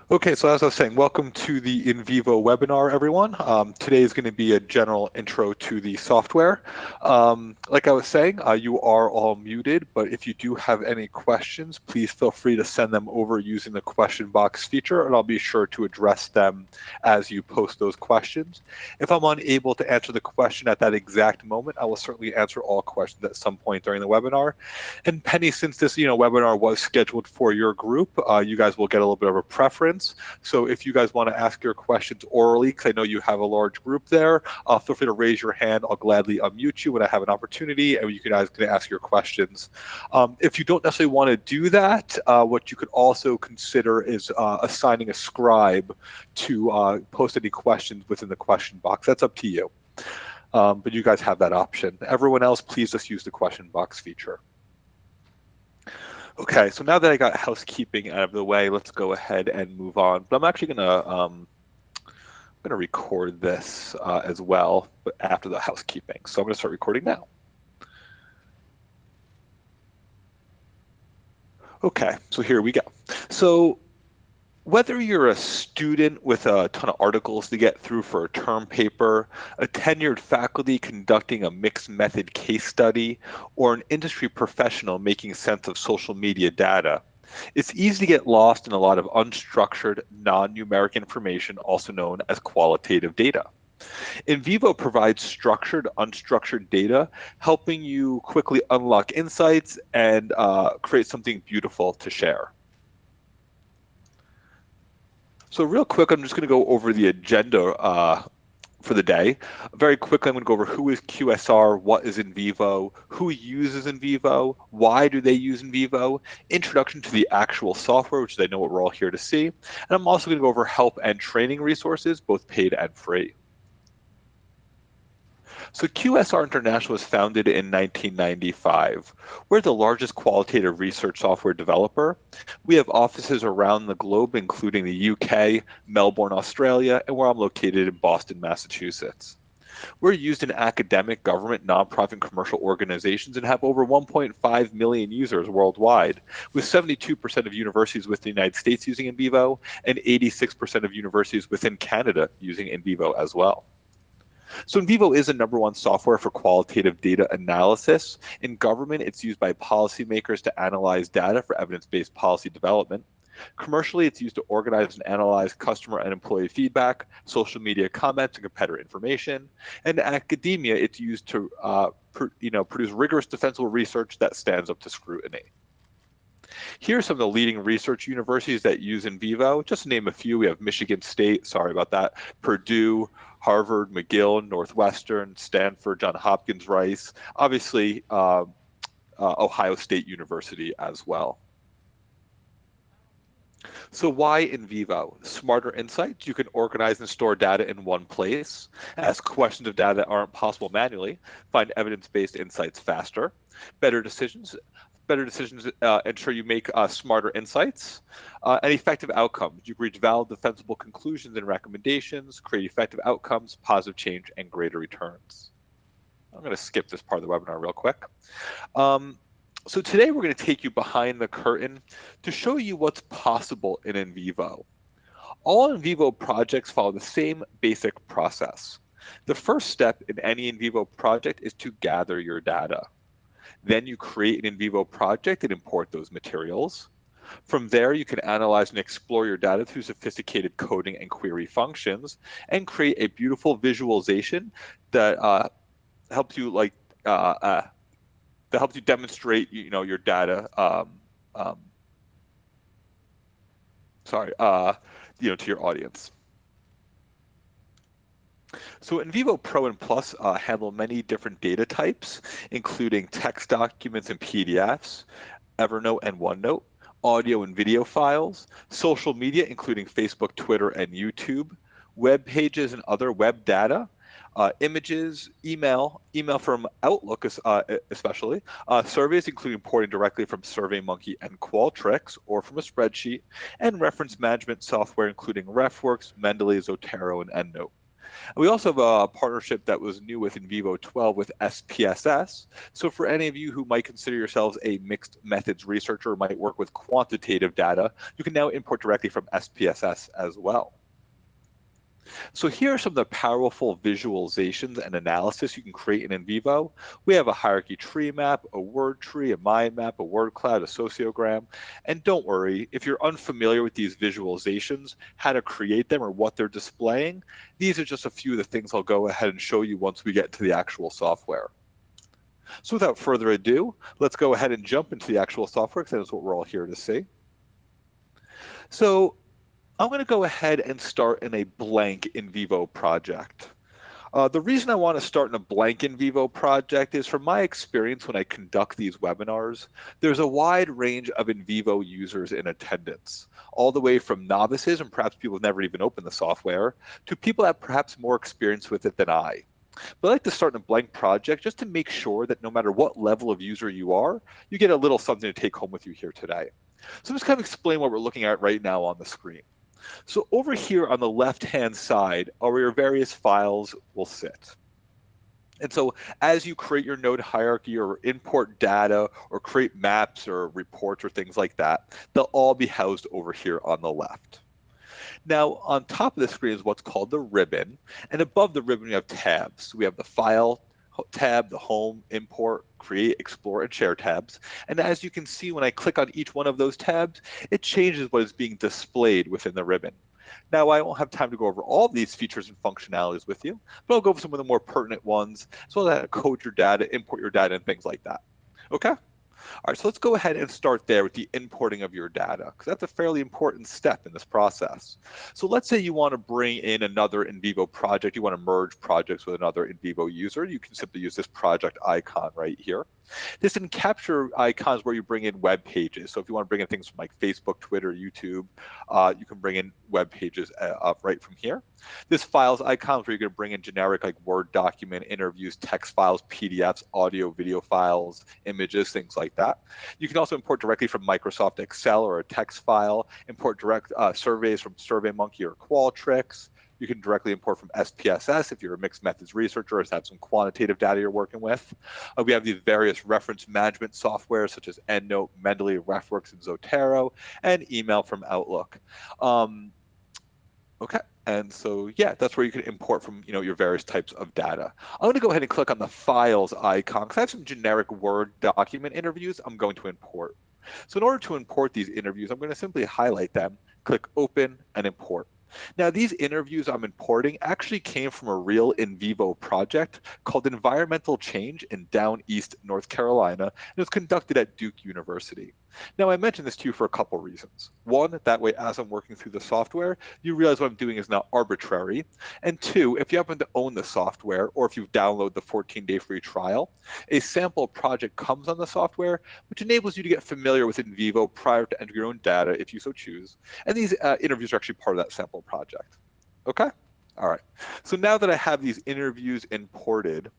Okay, so as I was saying, welcome to the NVivo webinar, everyone. Today is going to be a general intro to the software. Like I was saying, you are all muted, but if you do have any questions, please feel free to send them over using the question box feature, and I'll be sure to address them as you post those questions. If I'm unable to answer the question at that exact moment, I will certainly answer all questions at some point during the webinar. And Penny, since this webinar was scheduled for your group, you guys will get a little bit of a preference. So if you guys want to ask your questions orally, because I know you have a large group there, feel free to raise your hand. I'll gladly unmute you when I have an opportunity, and you guys can ask your questions. If you don't necessarily want to do that, what you could also consider is assigning a scribe to post any questions within the question box. That's up to you. But you guys have that option. Everyone else, please just use the question box feature. Okay, so now that I got housekeeping out of the way, let's go ahead and move on. But I'm actually gonna record this as well, but after the housekeeping. So I'm gonna start recording now. Okay, so here we go. So whether you're a student with a ton of articles to get through for a term paper, a tenured faculty conducting a mixed method case study, or an industry professional making sense of social media data, it's easy to get lost in a lot of unstructured, non-numeric information, also known as qualitative data. NVivo provides structured, unstructured data, helping you quickly unlock insights and create something beautiful to share. So real quick, I'm just going to go over the agenda for the day. Very quickly, I'm going to go over who is QSR, what is NVivo, who uses NVivo, why do they use NVivo, introduction to the actual software, which I know what we're all here to see, and I'm also going to go over help and training resources, both paid and free. So QSR International was founded in 1995. We're the largest qualitative research software developer. We have offices around the globe, including the UK, Melbourne, Australia, and where I'm located in Boston, Massachusetts. We're used in academic, government, nonprofit, and commercial organizations and have over 1.5 million users worldwide, with 72% of universities within the United States using NVivo and 86% of universities within Canada using NVivo as well. So NVivo is a #1 software for qualitative data analysis. In government, it's used by policymakers to analyze data for evidence-based policy development. Commercially, it's used to organize and analyze customer and employee feedback, social media comments, and competitor information. And in academia, it's used to produce rigorous defensible research that stands up to scrutiny. Here are some of the leading research universities that use NVivo. Just to name a few, we have Michigan State, sorry about that, Purdue, Harvard, McGill, Northwestern, Stanford, Johns Hopkins, Rice, obviously Ohio State University as well. So why NVivo? Smarter insights. You can organize and store data in one place, ask questions of data that aren't possible manually, find evidence-based insights faster, better decisions ensure you make smarter insights, and effective outcomes. You reach valid, defensible conclusions and recommendations, create effective outcomes, positive change, and greater returns. I'm going to skip this part of the webinar real quick. So today we're going to take you behind the curtain to show you what's possible in NVivo. All NVivo projects follow the same basic process. The first step in any NVivo project is to gather your data. Then you create an NVivo project and import those materials. From there, you can analyze and explore your data through sophisticated coding and query functions and create a beautiful visualization that helps you demonstrate your data to your audience. So NVivo Pro and Plus handle many different data types, including text documents and PDFs, Evernote and OneNote, audio and video files, social media, including Facebook, Twitter, and YouTube, web pages and other web data, images, email from Outlook especially, surveys including importing directly from SurveyMonkey and Qualtrics or from a spreadsheet, and reference management software including RefWorks, Mendeley, Zotero, and EndNote. We also have a partnership that was new with NVivo 12 with SPSS. So for any of you who might consider yourselves a mixed methods researcher or might work with quantitative data, you can now import directly from SPSS as well. So here are some of the powerful visualizations and analysis you can create in NVivo. We have a hierarchy tree map, a word tree, a mind map, a word cloud, a sociogram. And don't worry, if you're unfamiliar with these visualizations, how to create them or what they're displaying, these are just a few of the things I'll go ahead and show you once we get to the actual software. So without further ado, let's go ahead and jump into the actual software because that's what we're all here to see. So I'm going to go ahead and start in a blank NVivo project. The reason I want to start in a blank NVivo project is from my experience when I conduct these webinars, there's a wide range of NVivo users in attendance, all the way from novices and perhaps people who've never even opened the software to people that have perhaps more experience with it than I. But I like to start in a blank project just to make sure that no matter what level of user you are, you get a little something to take home with you here today. So I'm just kind of explain what we're looking at right now on the screen. So over here on the left-hand side are where your various files will sit. And so as you create your node hierarchy or import data or create maps or reports or things like that, they'll all be housed over here on the left. Now, on top of the screen is what's called the ribbon. And above the ribbon, we have tabs. We have the file tab, the home, import, create, explore, and share tabs. And as you can see, when I click on each one of those tabs, it changes what is being displayed within the ribbon. Now, I won't have time to go over all of these features and functionalities with you, but I'll go over some of the more pertinent ones, as well as code your data, import your data, and things like that. Okay? All right, so let's go ahead and start there with the importing of your data, because that's a fairly important step in this process. So let's say you want to bring in another NVivo project, you want to merge projects with another NVivo user, you can simply use this project icon right here. This can capture icons where you bring in web pages. So if you want to bring in things from like Facebook, Twitter, YouTube, you can bring in web pages right from here. This files icons where you're going to bring in generic like Word document, interviews, text files, PDFs, audio, video files, images, things like that. You can also import directly from Microsoft Excel or a text file, import direct surveys from SurveyMonkey or Qualtrics. You can directly import from SPSS if you're a mixed methods researcher or have some quantitative data you're working with. We have these various reference management software such as EndNote, Mendeley, RefWorks, and Zotero, and email from Outlook. Okay, and so yeah, that's where you can import from your various types of data. I'm going to go ahead and click on the files icon because I have some generic Word document interviews I'm going to import. So in order to import these interviews, I'm going to simply highlight them, click open, and import. Now, these interviews I'm importing actually came from a real NVivo project called Environmental Change in Down East, North Carolina, and it was conducted at Duke University. Now, I mentioned this to you for a couple reasons. One, that way, as I'm working through the software, you realize what I'm doing is not arbitrary. And two, if you happen to own the software or if you download the 14-day free trial, a sample project comes on the software, which enables you to get familiar with NVivo prior to entering your own data if you so choose. And these interviews are actually part of that sample project. Okay? All right. So now that I have these interviews imported,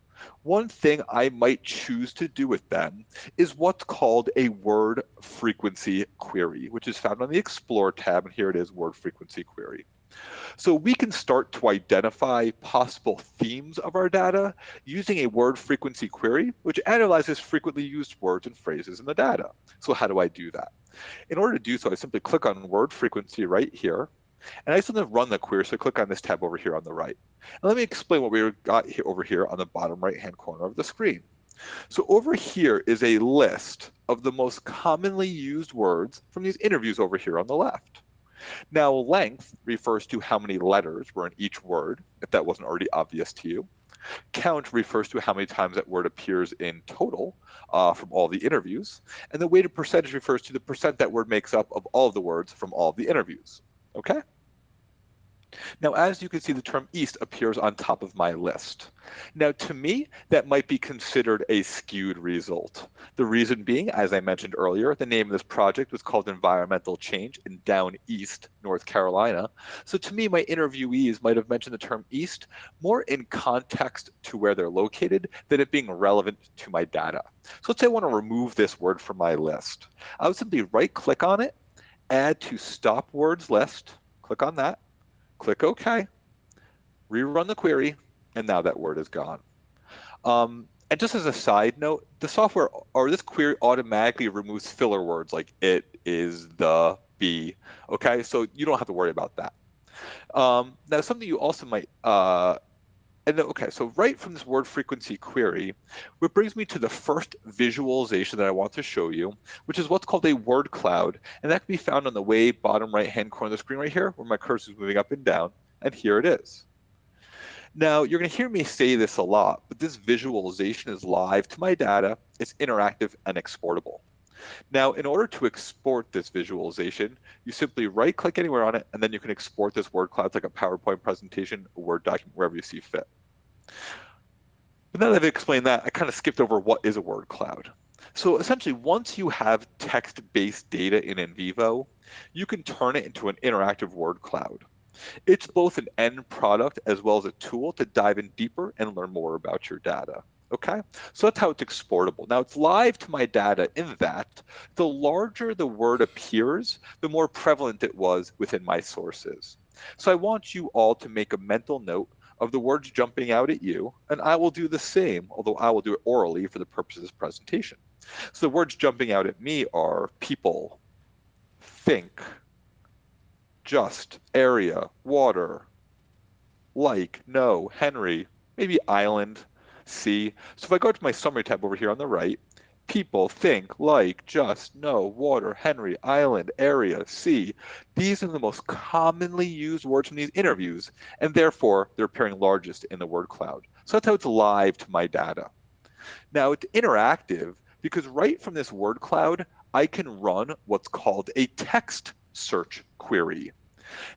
one thing I might choose to do with them is what's called a word frequency query, which is found on the Explore tab, and here it is, word frequency query. So we can start to identify possible themes of our data using a word frequency query, which analyzes frequently used words and phrases in the data. So how do I do that? In order to do so, I simply click on word frequency right here, and I just want to run the query, so click on this tab over here on the right. And let me explain what we got here over here on the bottom right-hand corner of the screen. So over here is a list of the most commonly used words from these interviews over here on the left. Now, length refers to how many letters were in each word, if that wasn't already obvious to you. Count refers to how many times that word appears in total from all the interviews. And the weighted percentage refers to the percent that word makes up of all of the words from all of the interviews. Okay? Now, as you can see, the term East appears on top of my list. Now, to me, that might be considered a skewed result. The reason being, as I mentioned earlier, the name of this project was called Environmental Change in Down East, North Carolina. So to me, my interviewees might have mentioned the term East more in context to where they're located than it being relevant to my data. So let's say I want to remove this word from my list. I would simply right-click on it, add to stop words list, click on that, click OK. rerun the query, and now that word is gone. And just as a side note, the software or this query automatically removes filler words like it, is, the, be. Okay, so you don't have to worry about that. Now, something you also might, okay, so right from this word frequency query, which brings me to the first visualization that I want to show you, which is what's called a word cloud. And that can be found on the way bottom right-hand corner of the screen right here, where my cursor is moving up and down. And here it is. Now, you're going to hear me say this a lot, but this visualization is live to my data. It's interactive and exportable. Now, in order to export this visualization, you simply right-click anywhere on it, and then you can export this word cloud like a PowerPoint presentation, a Word document, wherever you see fit. But now that I've explained that, I kind of skipped over what is a word cloud. So essentially, once you have text-based data in NVivo, you can turn it into an interactive word cloud. It's both an end product as well as a tool to dive in deeper and learn more about your data. Okay, so that's how it's exportable. Now it's live to my data in that the larger the word appears, the more prevalent it was within my sources. So I want you all to make a mental note of the words jumping out at you, and I will do the same, although I will do it orally for the purpose of this presentation. So the words jumping out at me are people, think, just, area, water, like, no, Henry, maybe island, see. So if I go to my summary tab over here on the right, people, think, like, just, no, water, Henry, island, area, see. These are the most commonly used words from these interviews, and therefore they're appearing largest in the word cloud. So that's how it's live to my data. Now it's interactive because right from this word cloud, I can run what's called a text search query.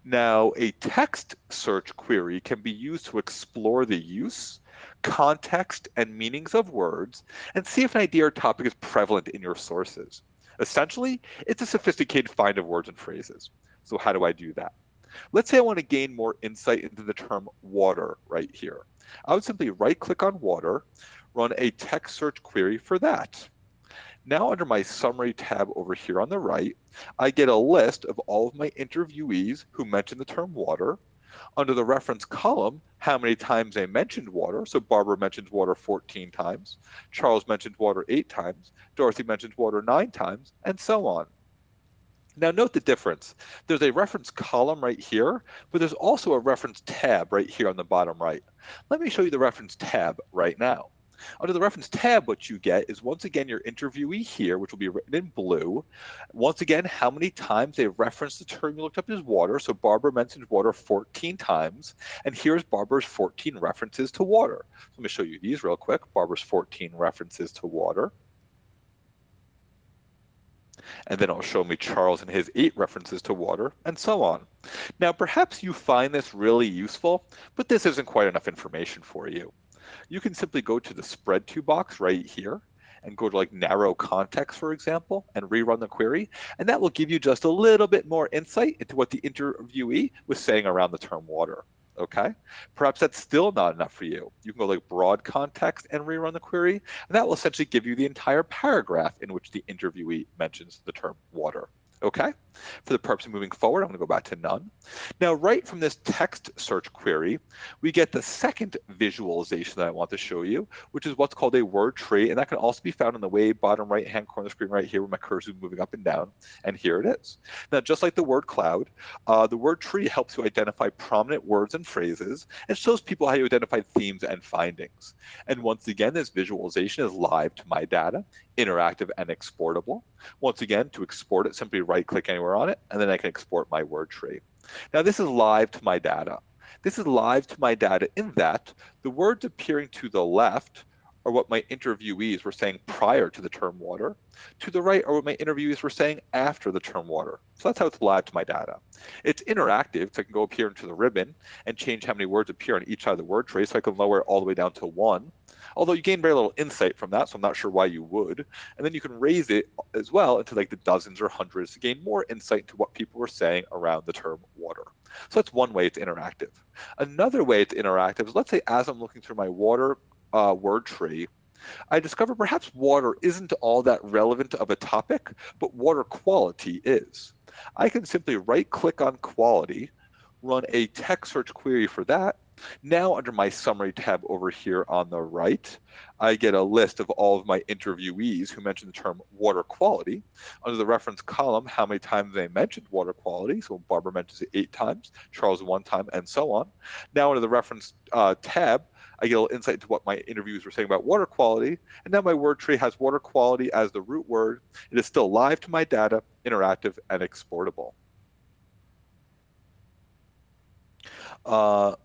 Now, a text search query can be used to explore the use, context, and meanings of words and see if an idea or topic is prevalent in your sources. Essentially, it's a sophisticated find of words and phrases. So how do I do that? Let's say I want to gain more insight into the term water right here. I would simply right-click on water, run a text search query for that. Now under my summary tab over here on the right, I get a list of all of my interviewees who mentioned the term water. Under the reference column, how many times they mentioned water. So Barbara mentions water 14 times, Charles mentioned water 8 times, Dorothy mentions water 9 times, and so on. Now note the difference. There's a reference column right here, but there's also a reference tab right here on the bottom right. Let me show you the reference tab right now. Under the reference tab, what you get is once again your interviewee here, which will be written in blue. Once again, how many times they referenced the term you looked up as water. So Barbara mentions water 14 times, and here's Barbara's 14 references to water. So let me show you these real quick. Barbara's 14 references to water. And then it'll show me Charles and his 8 references to water, and so on. Now, perhaps you find this really useful, but this isn't quite enough information for you. You can simply go to the spread to box right here and go to like narrow context, for example, and rerun the query. And that will give you just a little bit more insight into what the interviewee was saying around the term water. Okay, perhaps that's still not enough for you. You can go like broad context and rerun the query, and that will essentially give you the entire paragraph in which the interviewee mentions the term water. Okay, for the purpose of moving forward, I'm going to go back to none. Now, right from this text search query, we get the second visualization that I want to show you, which is what's called a word tree, and that can also be found in the way bottom right-hand corner of the screen right here where my cursor is moving up and down, and here it is. Now, just like the word cloud, the word tree helps you identify prominent words and phrases, and shows people how you identify themes and findings. And once again, this visualization is live to my data, interactive and exportable. Once again, to export it, simply right-click anywhere on it, and then I can export my word tree. Now, this is live to my data. This is live to my data in that the words appearing to the left are what my interviewees were saying prior to the term water. To the right are what my interviewees were saying after the term water. So that's how it's live to my data. It's interactive, so I can go up here into the ribbon and change how many words appear on each side of the word tree, so I can lower it all the way down to 1. Although you gain very little insight from that, so I'm not sure why you would. And then you can raise it as well into like the dozens or hundreds to gain more insight into what people were saying around the term water. So that's one way it's interactive. Another way it's interactive is, let's say as I'm looking through my water word tree, I discover perhaps water isn't all that relevant of a topic, but water quality is. I can simply right-click on quality, run a text search query for that, Now under my summary tab over here on the right, I get a list of all of my interviewees who mentioned the term water quality. Under the reference column, how many times they mentioned water quality. So Barbara mentions it 8 times, Charles 1 time, and so on. Now under the reference tab, I get a little insight into what my interviews were saying about water quality. And now my word tree has water quality as the root word. It is still live to my data, interactive, and exportable. Uh,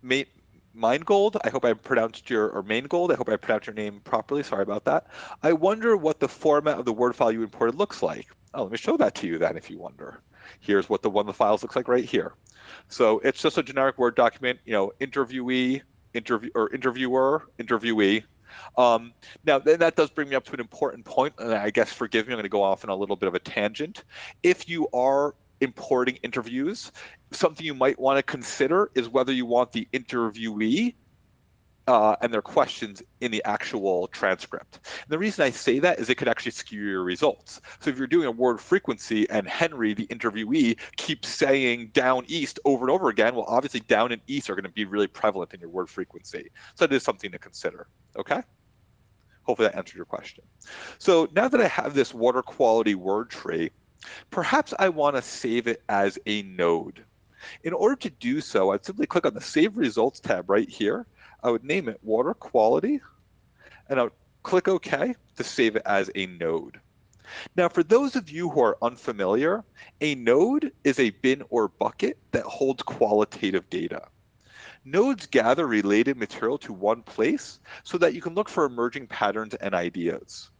Maingold, I hope I pronounced your, or Maingold, I hope I pronounced your name properly. Sorry about that. I wonder what the format of the Word file you imported looks like. Oh, let me show that to you then if you wonder. Here's what one of the files looks like right here. So it's just a generic Word document, interviewee, interviewer, interviewee. Now, that does bring me up to an important point, and I guess forgive me, I'm going to go off on a little bit of a tangent. If you are importing interviews, something you might want to consider is whether you want the interviewee and their questions in the actual transcript. And the reason I say that is it could actually skew your results. So if you're doing a word frequency and Henry, the interviewee, keeps saying down east over and over again, well, obviously down and east are going to be really prevalent in your word frequency. So that is something to consider, okay? Hopefully that answered your question. So now that I have this water quality word tree, perhaps I want to save it as a node. In order to do so, I'd simply click on the Save Results tab right here. I would name it Water Quality, and I would click OK to save it as a node. Now, for those of you who are unfamiliar, a node is a bin or bucket that holds qualitative data. Nodes gather related material to one place so that you can look for emerging patterns and ideas.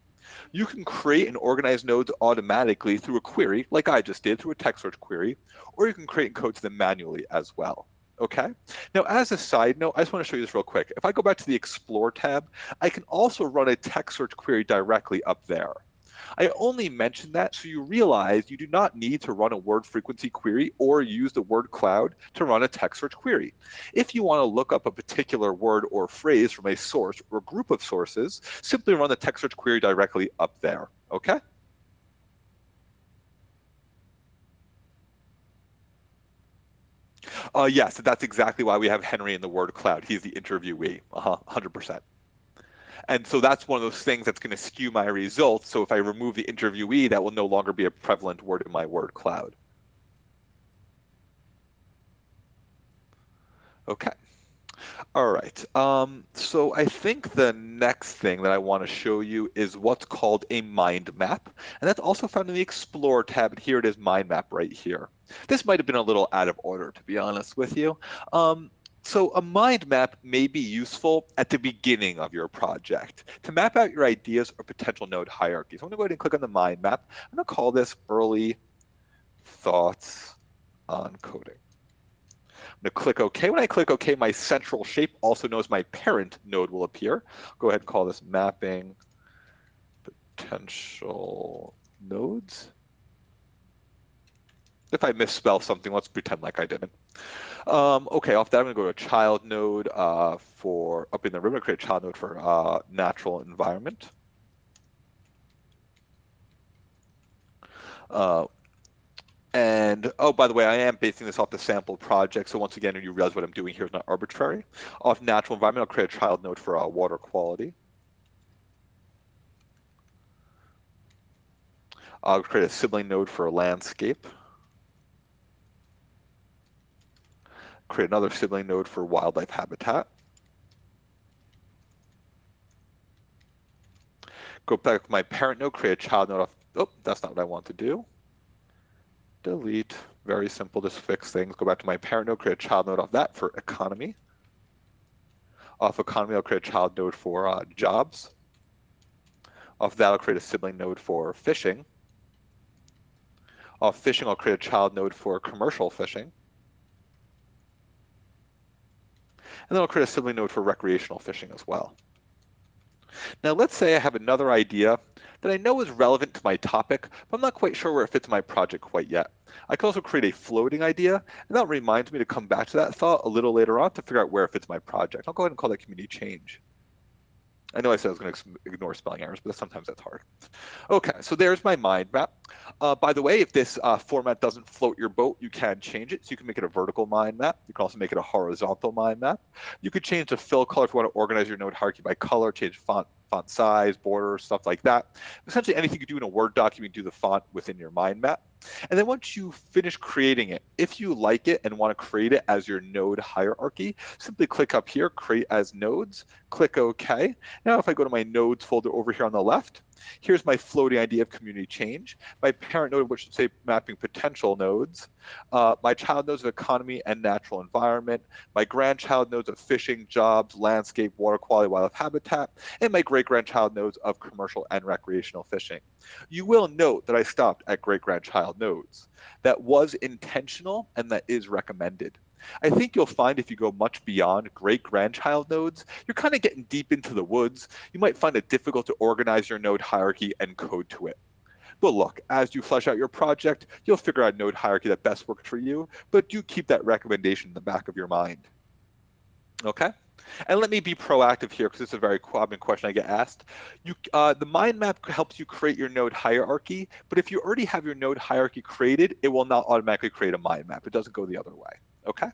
You can create and organize nodes automatically through a query, like I just did through a text search query, or you can create and code to them manually as well. Okay. Now, as a side note, I just want to show you this real quick. If I go back to the Explore tab, I can also run a text search query directly up there. I only mention that so you realize you do not need to run a word frequency query or use the word cloud to run a text search query. If you want to look up a particular word or phrase from a source or group of sources, simply run the text search query directly up there, okay? Yes, that's exactly why we have Henry in the word cloud. He's the interviewee, 100%. And so that's one of those things that's going to skew my results. So if I remove the interviewee, that will no longer be a prevalent word in my word cloud. Okay. All right. So I think the next thing that I want to show you is what's called a mind map. And that's also found in the Explore tab. And here it is, mind map right here. This might have been a little out of order, to be honest with you. So a mind map may be useful at the beginning of your project to map out your ideas or potential node hierarchies. I'm going to go ahead and click on the mind map. I'm going to call this Early Thoughts on Coding. I'm going to click OK. When I click OK, my central shape also knows my parent node will appear. Go ahead and call this mapping potential nodes. If I misspell something, let's pretend like I didn't. Okay, off that, I'm going to go to a child node for up in the ribbon, create a child node for natural environment. And, oh, by the way, I am basing this off the sample project. So once again, you realize what I'm doing here is not arbitrary. Off natural environment, I'll create a child node for water quality. I'll create a sibling node for landscape. Create another sibling node for wildlife habitat. Go back to my parent node, create a child node off, oh, that's not what I want to do. Delete, very simple, just fix things. Go back to my parent node, create a child node off that for economy. Off economy, I'll create a child node for jobs. Off that, I'll create a sibling node for fishing. Off fishing, I'll create a child node for commercial fishing. And then I'll create a sibling node for recreational fishing as well. Now, let's say I have another idea that I know is relevant to my topic, but I'm not quite sure where it fits in my project quite yet. I can also create a floating idea, and that reminds me to come back to that thought a little later on to figure out where it fits in my project. I'll go ahead and call that community change. I know I said I was going to ignore spelling errors, but sometimes that's hard. Okay, so there's my mind map. By the way, if this format doesn't float your boat, you can change it. So you can make it a vertical mind map. You can also make it a horizontal mind map. You could change the fill color if you want to organize your node hierarchy by color, change font size, border, stuff like that. Essentially anything you do in a Word document, do the font within your mind map. And then once you finish creating it, if you like it and want to create it as your node hierarchy, simply click up here, create as nodes, click OK. Now if I go to my nodes folder over here on the left, here's my floating idea of community change, my parent node, which should say mapping potential nodes, my child nodes of economy and natural environment, my grandchild nodes of fishing, jobs, landscape, water quality, wildlife habitat, and my great-grandchild nodes of commercial and recreational fishing. You will note that I stopped at great-grandchild nodes. That was intentional and that is recommended. I think you'll find if you go much beyond great-grandchild nodes, you're kind of getting deep into the woods. You might find it difficult to organize your node hierarchy and code to it. But look, as you flesh out your project, you'll figure out a node hierarchy that best works for you, but do keep that recommendation in the back of your mind. Okay? And let me be proactive here because this is a very common question I get asked. The mind map helps you create your node hierarchy, but if you already have your node hierarchy created, it will not automatically create a mind map. It doesn't go the other way. Okay?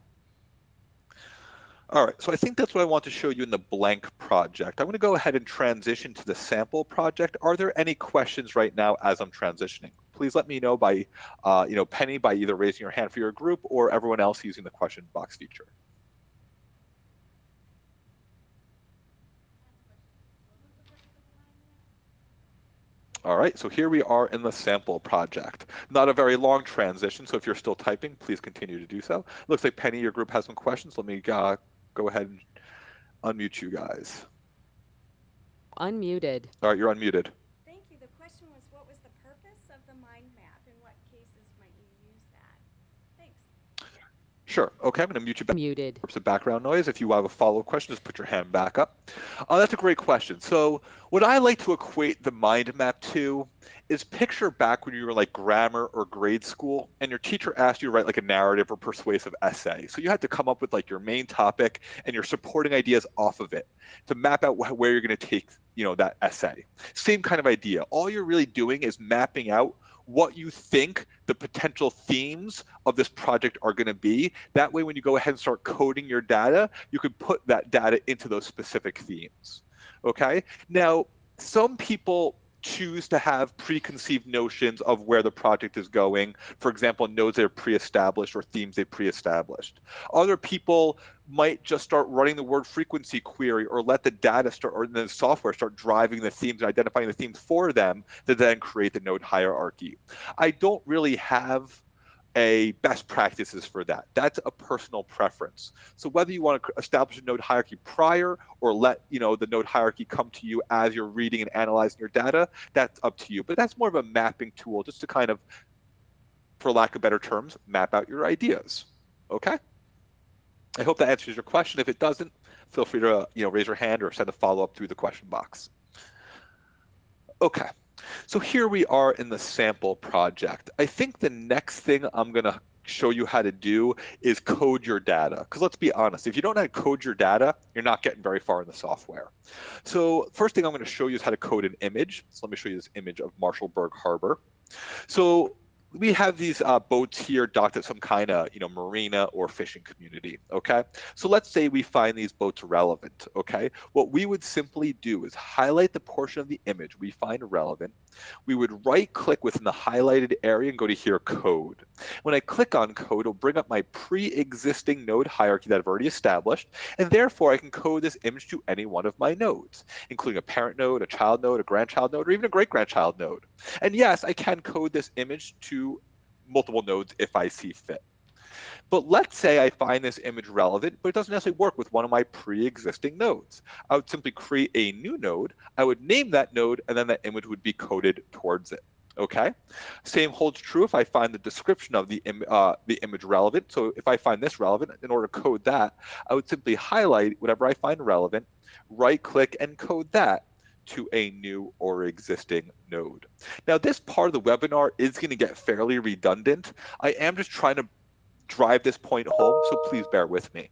All right, so I think that's what I want to show you in the blank project. I'm going to go ahead and transition to the sample project. Are there any questions right now as I'm transitioning? Please let me know by, Penny, by either raising your hand for your group or everyone else using the question box feature. All right, so here we are in the sample project. Not a very long transition, so if you're still typing, please continue to do so. Looks like Penny, your group has some questions. Let me go ahead and unmute you guys. Unmuted. All right, you're unmuted. Thank you. The question was, what was the purpose of the mind map? In what cases might you use that? Thanks. Sure. Okay, I'm going to mute you back. Muted. Some background noise. If you have a follow-up question, just put your hand back up. That's a great question. So what I like to equate the mind map to is picture back when you were like grammar or grade school and your teacher asked you to write like a narrative or persuasive essay. So you had to come up with like your main topic and your supporting ideas off of it to map out where you're going to take, that essay. Same kind of idea. All you're really doing is mapping out what you think the potential themes of this project are going to be. That way, when you go ahead and start coding your data, you can put that data into those specific themes. Okay? Now, some people choose to have preconceived notions of where the project is going. For example, nodes that are pre-established or themes they pre-established. Other people might just start running the word frequency query or let the data start or the software start driving the themes and identifying the themes for them to then create the node hierarchy. I don't really have a best practices for that. That's a personal preference. So whether you want to establish a node hierarchy prior or let the node hierarchy come to you as you're reading and analyzing your data, that's up to you. But that's more of a mapping tool just to kind of, for lack of better terms, map out your ideas. Okay? I hope that answers your question. If it doesn't, feel free to raise your hand or send a follow-up through the question box. Okay. So here we are in the sample project. I think the next thing I'm going to show you how to do is code your data. Because let's be honest, if you don't know how to code your data, you're not getting very far in the software. So first thing I'm going to show you is how to code an image. So let me show you this image of Marshallberg Harbor. So we have these boats here docked at some kind of marina or fishing community. Okay, so let's say we find these boats relevant. Okay, what we would simply do is highlight the portion of the image we find relevant. We would right click within the highlighted area and go to here, code. When I click on code, it'll bring up my pre-existing node hierarchy that I've already established, and therefore I can code this image to any one of my nodes, including a parent node, a child node, a grandchild node, or even a great-grandchild node. And yes, I can code this image to multiple nodes if I see fit. But let's say I find this image relevant, but it doesn't necessarily work with one of my pre-existing nodes. I would simply create a new node, I would name that node, and then that image would be coded towards it. Okay. Same holds true if I find the description of the image relevant. So if I find this relevant, in order to code that, I would simply highlight whatever I find relevant, right click and code that to a new or existing node. Now, this part of the webinar is going to get fairly redundant. I am just trying to drive this point home, so please bear with me.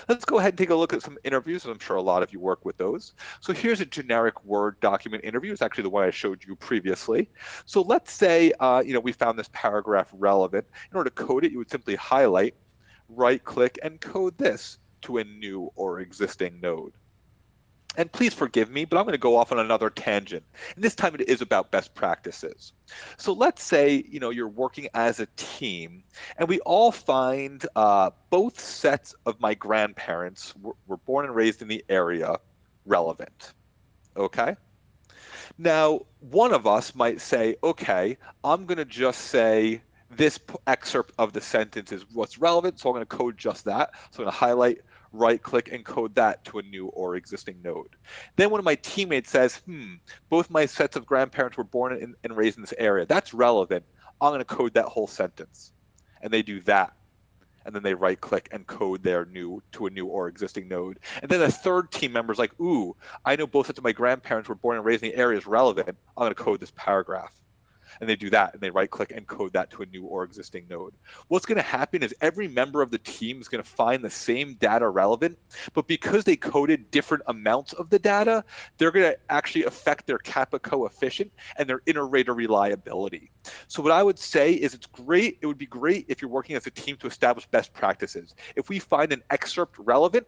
Let's go ahead and take a look at some interviews. I'm sure a lot of you work with those. So here's a generic Word document interview. It's actually the one I showed you previously. So let's say, we found this paragraph relevant. In order to code it, you would simply highlight, right click, and code this to a new or existing node. And please forgive me, but I'm going to go off on another tangent. And this time it is about best practices. So let's say, you're working as a team, and we all find both sets of my grandparents were born and raised in the area relevant. Okay. Now, one of us might say, okay, I'm going to just say this excerpt of the sentence is what's relevant, so I'm going to code just that. So I'm going to highlight, right click, and code that to a new or existing node. Then one of my teammates says, both my sets of grandparents were born and raised in this area. That's relevant. I'm going to code that whole sentence. And they do that, and then they right click and code their new to a new or existing node. And then a third team member is like, ooh, I know both sets of my grandparents were born and raised in the area is relevant. I'm going to code this paragraph. And they do that, and they right click and code that to a new or existing node. What's going to happen is every member of the team is going to find the same data relevant, but because they coded different amounts of the data, they're going to actually affect their kappa coefficient and their inter-rater reliability. So what I would say is it would be great if you're working as a team to establish best practices. If we find an excerpt relevant,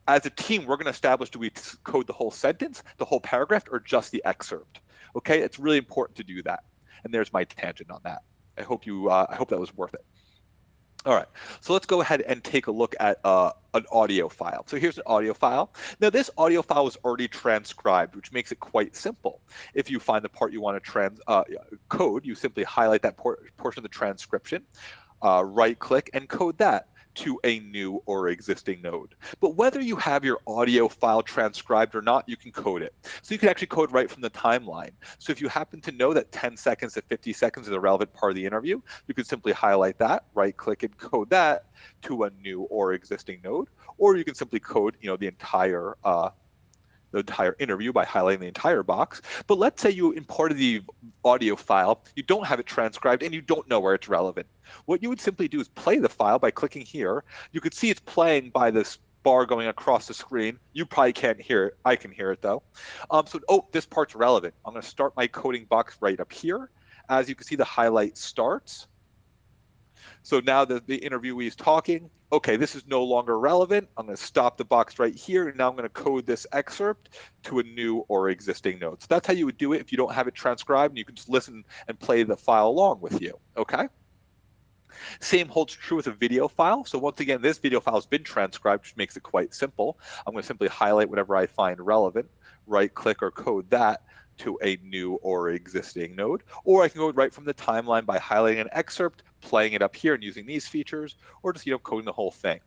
as a team, we're going to establish, do we code the whole sentence, the whole paragraph, or just the excerpt? Okay, it's really important to do that. And there's my tangent on that. I hope that was worth it. All right, so let's go ahead and take a look at an audio file. So here's an audio file. Now this audio file was already transcribed, which makes it quite simple. If you find the part you want to code, you simply highlight that portion of the transcription, right click, and code that to a new or existing node. But whether you have your audio file transcribed or not, you can code it. So you can actually code right from the timeline. So if you happen to know that 10 seconds to 50 seconds is a relevant part of the interview, you can simply highlight that, right click, and code that to a new or existing node. Or you can simply code, the entire interview by highlighting the entire box. But let's say you, in part of the audio file, you don't have it transcribed and you don't know where it's relevant. What you would simply do is play the file by clicking here. You could see it's playing by this bar going across the screen. You probably can't hear it. I can hear it though. This part's relevant. I'm going to start my coding box right up here. As you can see, the highlight starts. So now the interviewee is talking. Okay, this is no longer relevant. I'm going to stop the box right here. And now I'm going to code this excerpt to a new or existing node. So that's how you would do it if you don't have it transcribed. And you can just listen and play the file along with you. Okay. Same holds true with a video file. So once again, this video file has been transcribed, which makes it quite simple. I'm going to simply highlight whatever I find relevant, right click or code that to a new or existing node. Or I can go right from the timeline by highlighting an excerpt, playing it up here and using these features, or just coding the whole thing.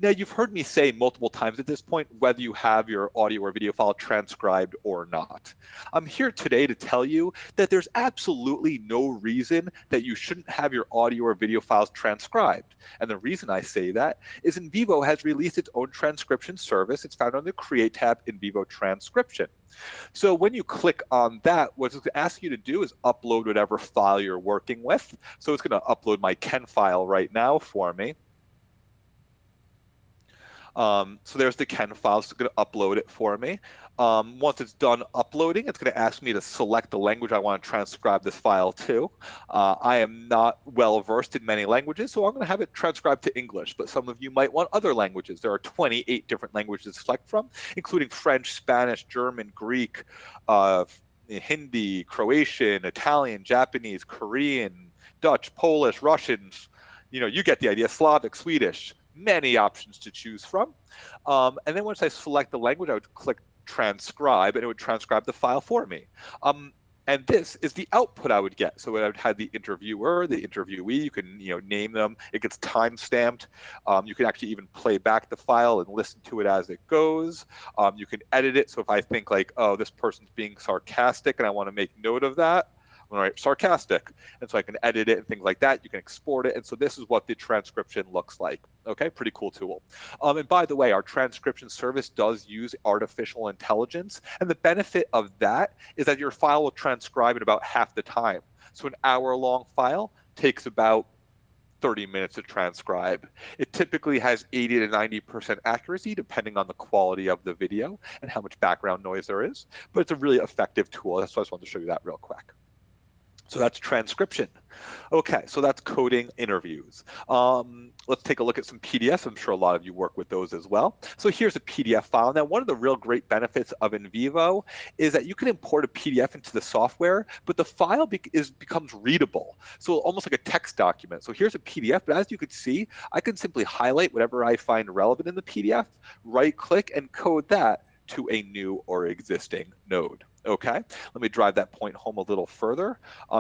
Now, you've heard me say multiple times at this point whether you have your audio or video file transcribed or not. I'm here today to tell you that there's absolutely no reason that you shouldn't have your audio or video files transcribed. And the reason I say that is NVivo has released its own transcription service. It's found on the Create tab, NVivo Transcription. So when you click on that, what it's going to ask you to do is upload whatever file you're working with. So it's going to upload my Ken file right now for me. So there's the Ken file. It's going to upload it for me. Once it's done uploading, it's going to ask me to select the language I want to transcribe this file to. I am not well versed in many languages, so I'm going to have it transcribed to English, but some of you might want other languages. There are 28 different languages to select from, including French, Spanish, German, Greek, Hindi, Croatian, Italian, Japanese, Korean, Dutch, Polish, Russian, you get the idea, Slavic, Swedish, many options to choose from. And then once I select the language, I would click transcribe, and it would transcribe the file for me. And this is the output I would get. So I would have the interviewer, the interviewee. You can name them. It gets time stamped. You can actually even play back the file and listen to it as it goes. You can edit it. So if I think like, oh, this person's being sarcastic and I want to make note of that, I'm going to write sarcastic. And so I can edit it and things like that. You can export it. And so this is what the transcription looks like. Okay, pretty cool tool. And by the way, our transcription service does use artificial intelligence. And the benefit of that is that your file will transcribe in about half the time. So an hour-long file takes about 30 minutes to transcribe. It typically has 80 to 90% accuracy, depending on the quality of the video and how much background noise there is. But it's a really effective tool. That's why I just wanted to show you that real quick. So that's transcription. Okay, so that's coding interviews. Let's take a look at some PDFs. I'm sure a lot of you work with those as well. So here's a PDF file. Now, one of the real great benefits of NVivo is that you can import a PDF into the software, but the file becomes readable. So almost like a text document. So here's a PDF, but as you can see, I can simply highlight whatever I find relevant in the PDF, right click and code that to a new or existing node. Okay, let me drive that point home a little further.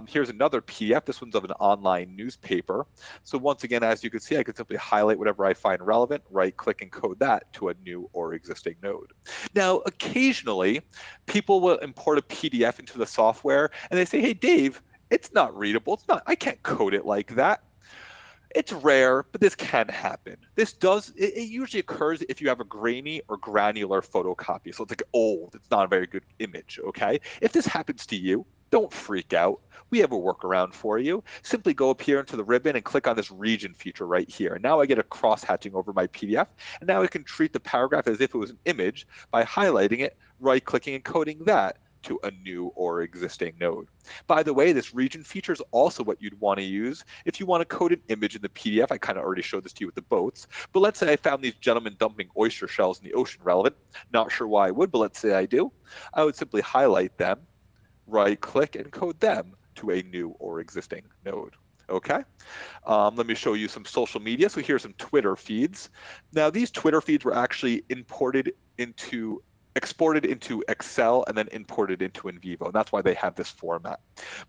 Here's another PDF. This one's of an online newspaper. So once again, as you can see, I can simply highlight whatever I find relevant, right click and code that to a new or existing node. Now, occasionally, people will import a PDF into the software and they say, hey, Dave, it's not readable. I can't code it like that. It's rare, but this can happen. It usually occurs if you have a grainy or granular photocopy. So it's like old, it's not a very good image, okay? If this happens to you, don't freak out. We have a workaround for you. Simply go up here into the ribbon and click on this region feature right here. And now I get a cross-hatching over my PDF. And now I can treat the paragraph as if it was an image by highlighting it, right-clicking and coding that to a new or existing node. By the way, this region feature is also what you'd want to use if you want to code an image in the PDF. I kind of already showed this to you with the boats, but let's say I found these gentlemen dumping oyster shells in the ocean relevant. Not sure why I would, but let's say I do. I would simply highlight them, right click and code them to a new or existing node. Okay, let me show you some social media. So here's some Twitter feeds. Now these Twitter feeds were actually exported into Excel and then imported into NVivo. And that's why they have this format.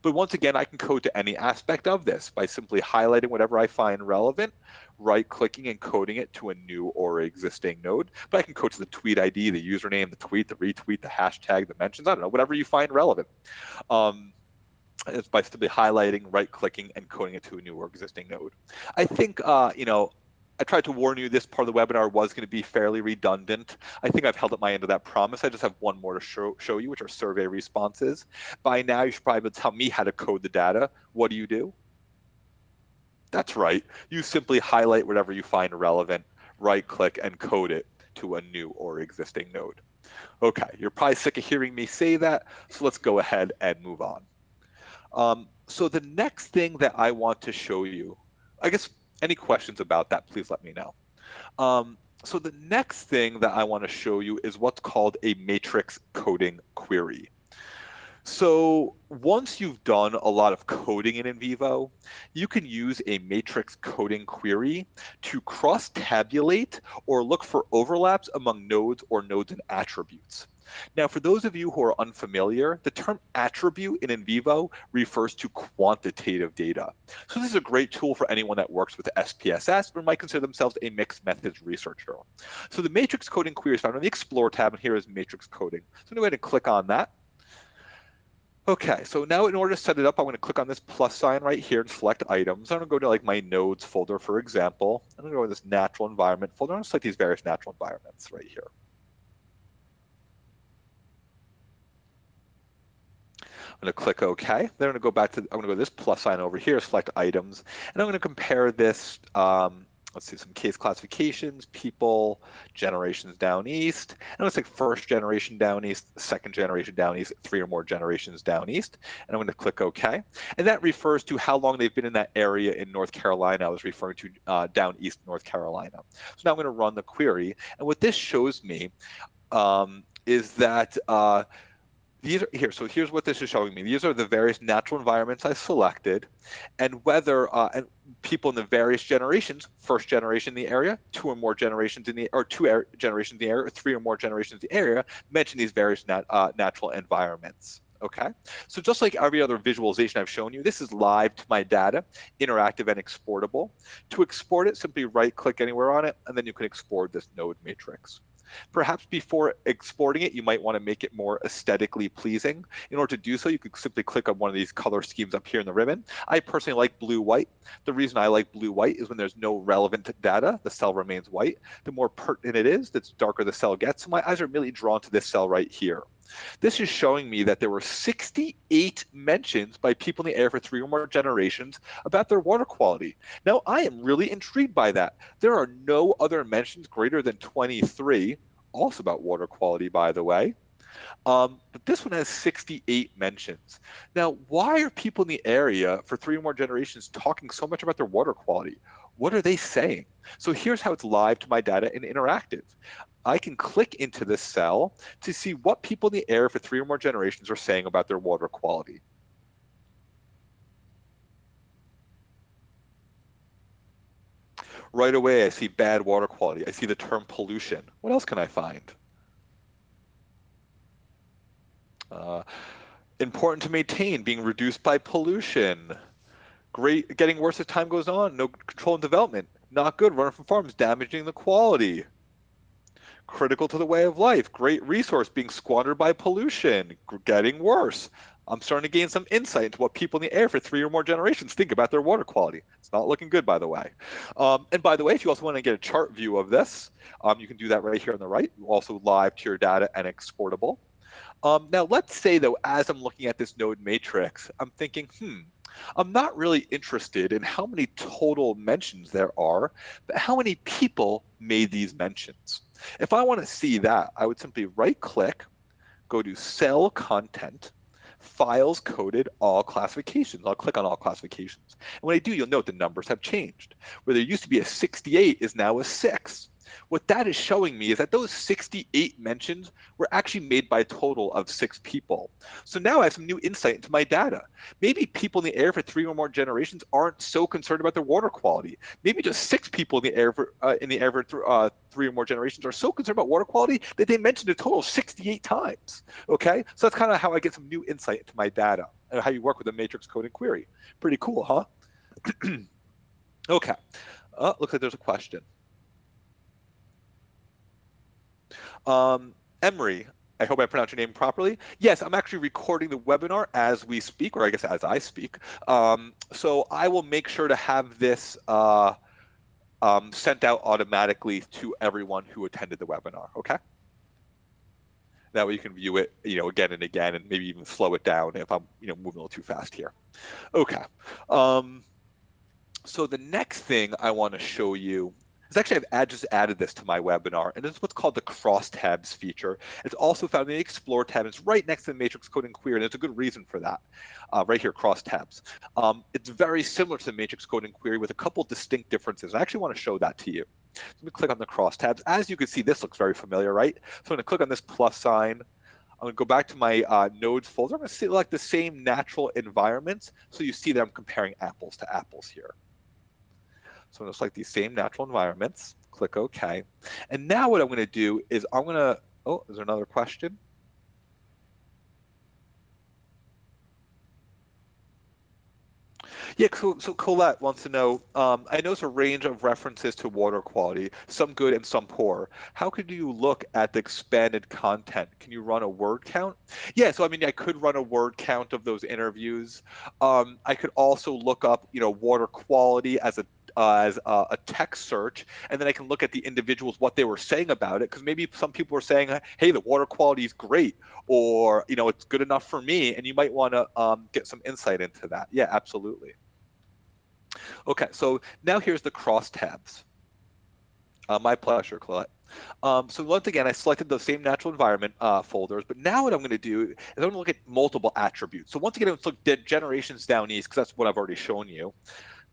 But once again, I can code to any aspect of this by simply highlighting whatever I find relevant, right-clicking and coding it to a new or existing node. But I can code to the tweet ID, the username, the tweet, the retweet, the hashtag, the mentions, I don't know, whatever you find relevant. It's by simply highlighting, right-clicking, and coding it to a new or existing node. I think, I tried to warn you this part of the webinar was going to be fairly redundant. I think I've held up my end of that promise. I just have one more to show you, which are survey responses. By now, you should probably tell me how to code the data. What do? That's right. You simply highlight whatever you find relevant, right-click, and code it to a new or existing node. Okay, you're probably sick of hearing me say that, so let's go ahead and move on. So the next thing that I want to show you, I guess any questions about that, please let me know. So the next thing that I want to show you is what's called a matrix coding query. So once you've done a lot of coding in NVivo, you can use a matrix coding query to cross-tabulate or look for overlaps among nodes or nodes and attributes. Now, for those of you who are unfamiliar, the term attribute in NVivo refers to quantitative data. So this is a great tool for anyone that works with SPSS or might consider themselves a mixed methods researcher. So the matrix coding query is found on the Explore tab, and here is matrix coding. So I'm going to go ahead and click on that. Okay, so now in order to set it up, I'm going to click on this plus sign right here and select items. I'm going to go to like my nodes folder, for example. I'm going to go to this natural environment folder. I'm going to select these various natural environments right here. I'm going to click OK. Then I'm going to go back to, I'm going to go to this plus sign over here, select items, and I'm going to compare this, let's see, some case classifications, people, generations down east. And let's take first generation down east, second generation down east, 3 or more generations down east. And I'm going to click OK. And that refers to how long they've been in that area in North Carolina. I was referring to down east North Carolina. So now I'm going to run the query. And what this shows me is that these are here. So here's what this is showing me. These are the various natural environments I selected, and whether and people in the various generations, first generation in the area, 2 or more generations in the, or 2 generations in the area, or 3 or more generations in the area, mention these various natural environments. Okay, so just like every other visualization I've shown you, this is live to my data, interactive and exportable. To export it, simply right-click anywhere on it, and then you can export this node matrix. Perhaps before exporting it, you might want to make it more aesthetically pleasing. In order to do so, you could simply click on one of these color schemes up here in the ribbon. I personally like blue-white. The reason I like blue-white is when there's no relevant data, the cell remains white. The more pertinent it is, the darker the cell gets. So my eyes are immediately drawn to this cell right here. This is showing me that there were 68 mentions by people in the area for 3 or more generations about their water quality. Now, I am really intrigued by that. There are no other mentions greater than 23, also about water quality, by the way. But this one has 68 mentions. Now, why are people in the area for 3 or more generations talking so much about their water quality? What are they saying? So here's how it's live to my data and interactive. I can click into this cell to see what people in the area for 3 or more generations are saying about their water quality. Right away, I see bad water quality. I see the term pollution. What else can I find? Uh, Important to maintain, being reduced by pollution. Great, getting worse as time goes on. No control and development. Not good. Running from farms, damaging the quality. Critical to the way of life. Great resource being squandered by pollution. Getting worse. I'm starting to gain some insight into what people in the air for 3 or more generations think about their water quality. It's not looking good, by the way. And by the way, if you also want to get a chart view of this, you can do that right here on the right. Also live to your data and exportable. Now, let's say, though, as I'm looking at this node matrix, I'm thinking, I'm not really interested in how many total mentions there are, but how many people made these mentions. If I want to see that, I would simply right-click, go to Cell Content, Files Coded All Classifications. I'll click on All Classifications. And when I do, you'll note the numbers have changed. Where there used to be a 68 is now a 6. What that is showing me is that those 68 mentions were actually made by a total of 6 people. So now I have some new insight into my data. Maybe people in the area for 3 or more generations aren't so concerned about their water quality. Maybe just 6 people in the area for 3 or more generations are so concerned about water quality that they mentioned a total of 68 times. Okay, so that's kind of how I get some new insight into my data and how you work with a matrix coding query. Pretty cool, huh? Okay, looks like there's a question. Emery, I hope I pronounced your name properly. Yes, I'm actually recording the webinar as we speak, or I guess as I speak. So I will make sure to have this sent out automatically to everyone who attended the webinar, okay? That way you can view it, again and again, and maybe even slow it down if I'm, moving a little too fast here. Okay. So the next thing I want to show you is actually I've just added this to my webinar, and it's what's called the crosstabs feature. It's also found in the Explore tab. It's right next to the matrix coding query, and there's a good reason for that. Right here, crosstabs. It's very similar to the matrix coding query with a couple distinct differences. I actually want to show that to you. So let me click on the crosstabs. As you can see, this looks very familiar, right? So I'm going to click on this plus sign. I'm going to go back to my nodes folder. I'm going to select the same natural environments, so you see that I'm comparing apples to apples here. So I'm going to select these same natural environments, click OK. And now what I'm going to do is I'm going to, oh, is there another question? Yeah, so Colette wants to know, I notice a range of references to water quality, some good and some poor. How could you look at the expanded content? Can you run a word count? Yeah, so I mean, I could run a word count of those interviews. I could also look up, water quality as a text search, and then I can look at the individuals, what they were saying about it, because maybe some people were saying, hey, the water quality is great, or it's good enough for me, and you might want to get some insight into that. Yeah, absolutely. Okay, so now here's the crosstabs. My pleasure, Colette. So once again, I selected the same natural environment folders, but now what I'm going to do is I'm going to look at multiple attributes. So once again, let's look at generations down east, because that's what I've already shown you.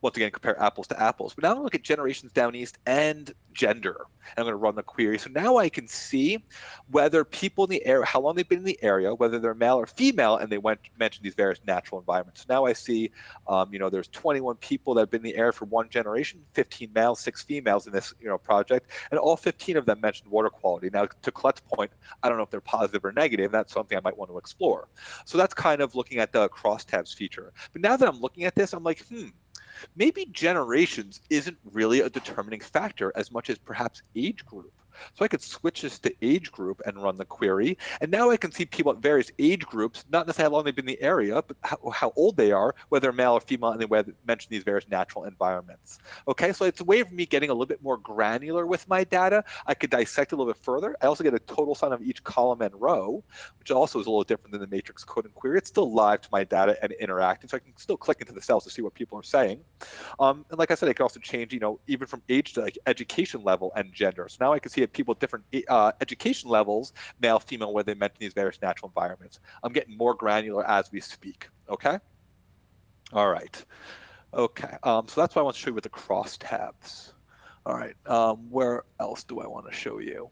Once again, compare apples to apples. But now I'm going to look at generations down east and gender. And I'm going to run the query. So now I can see whether people in the area, how long they've been in the area, whether they're male or female, and they mentioned these various natural environments. So now I see, there's 21 people that have been in the area for one generation, 15 males, 6 females in this, project, and all 15 of them mentioned water quality. Now, to Colette's point, I don't know if they're positive or negative. That's something I might want to explore. So that's kind of looking at the crosstabs feature. But now that I'm looking at this, I'm like, maybe generations isn't really a determining factor as much as perhaps age group. So I could switch this to age group and run the query. And now I can see people at various age groups, not necessarily how long they've been in the area, but how old they are, whether they're male or female, and they mention these various natural environments. Okay, so it's a way of me getting a little bit more granular with my data. I could dissect a little bit further. I also get a total sum of each column and row, which also is a little different than the matrix code and query. It's still live to my data and interacting, so I can still click into the cells to see what people are saying. And like I said, I can also change, even from age to like education level and gender. So now I can see at people at different education levels, male, female, where they mention these various natural environments. I'm getting more granular as we speak. Okay. All right. Okay. So that's what I want to show you with the crosstabs. All right. Where else do I want to show you?